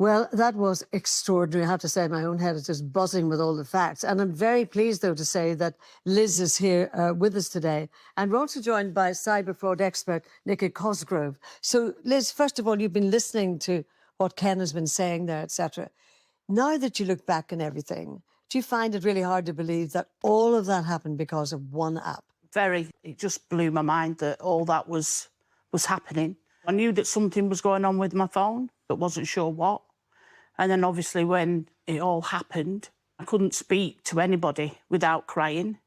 Well, that was extraordinary. I have to say, my own head is just buzzing with all the facts. And I'm very pleased, though, to say that Liz is here with us today. And we're also joined by cyber fraud expert Nikki Cosgrove. So, Liz, first of all, you've been listening to what Ken has been saying there, etc. Now that you look back on everything, do you find it really hard to believe that all of that happened because of one app? Very. It just blew my mind that all that was happening. I knew that something was going on with my phone, but wasn't sure what. And then obviously when it all happened, I couldn't speak to anybody without crying.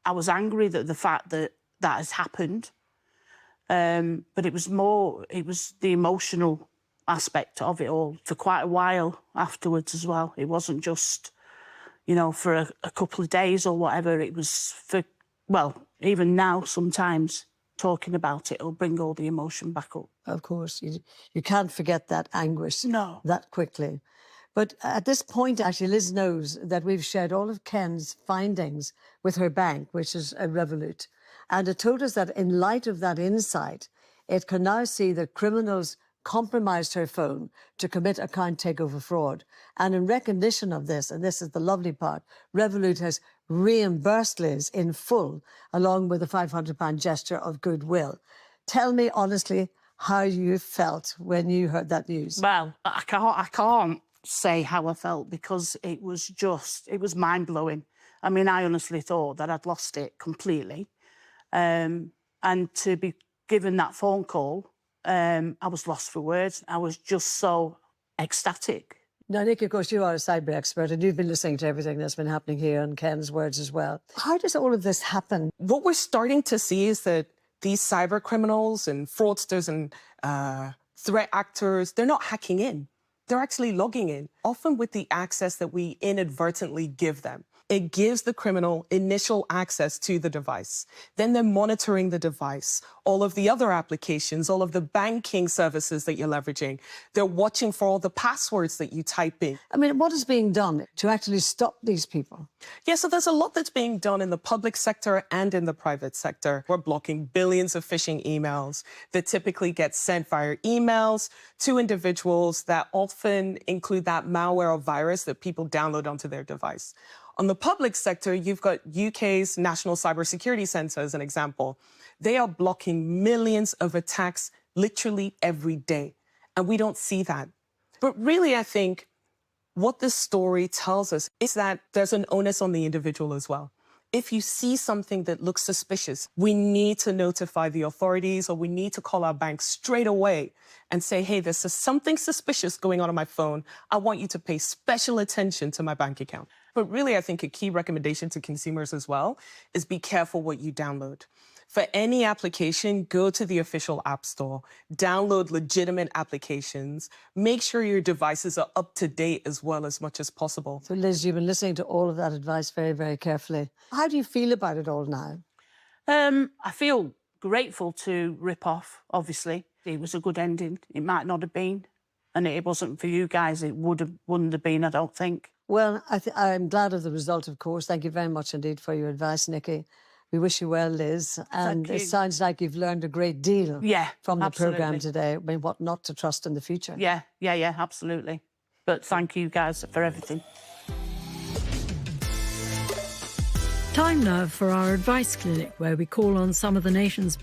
I was angry that the fact that that has happened. But it was the emotional aspect of it all for quite a while afterwards as well. It wasn't just, for a couple of days or whatever. It was for, even now sometimes talking about it will bring all the emotion back up. Of course, you can't forget that anguish that quickly. But at this point, actually, Liz knows that we've shared all of Ken's findings with her bank, which is a Revolut. And it told us that in light of that insight, it can now see that criminals compromised her phone to commit account takeover fraud. And in recognition of this, and this is the lovely part, Revolut has reimbursed Liz in full, along with a £500 gesture of goodwill. Tell me honestly how you felt when you heard that news. Well, I can't say how I felt because it was mind-blowing. I mean, I honestly thought that I'd lost it completely. And to be given that phone call, I was lost for words. I was just so ecstatic. Now, Nick, of course, you are a cyber expert and you've been listening to everything that's been happening here and Ken's words as well. How does all of this happen? What we're starting to see is that these cyber criminals and fraudsters and threat actors, they're not hacking in. They're actually logging in, often with the access that we inadvertently give them. It gives the criminal initial access to the device. Then they're monitoring the device, all of the other applications, all of the banking services that you're leveraging. They're watching for all the passwords that you type in. I mean, what is being done to actually stop these people? Yeah, so there's a lot that's being done in the public sector and in the private sector. We're blocking billions of phishing emails that typically get sent via emails to individuals that often include that malware or virus that people download onto their device. On the public sector, you've got UK's National Cybersecurity Centre as an example. They are blocking millions of attacks literally every day, and we don't see that. But really, I think what this story tells us is that there's an onus on the individual as well. If you see something that looks suspicious, we need to notify the authorities or we need to call our bank straight away and say, hey, there's something suspicious going on my phone. I want you to pay special attention to my bank account. But really, I think a key recommendation to consumers as well is be careful what you download. For any application, go to the official app store, download legitimate applications, make sure your devices are up to date as well as much as possible. So, Liz, you've been listening to all of that advice very, very carefully. How do you feel about it all now? I feel grateful to rip off, obviously. It was a good ending. It might not have been. And it wasn't for you guys. It wouldn't have been, I don't think. Well, I'm glad of the result, of course. Thank you very much indeed for your advice, Nikki. We wish you well, Liz. And it sounds like you've learned a great deal from the programme today. I mean, what not to trust in the future. Yeah, absolutely. But thank you guys for everything. Time now for our advice clinic, where we call on some of the nation's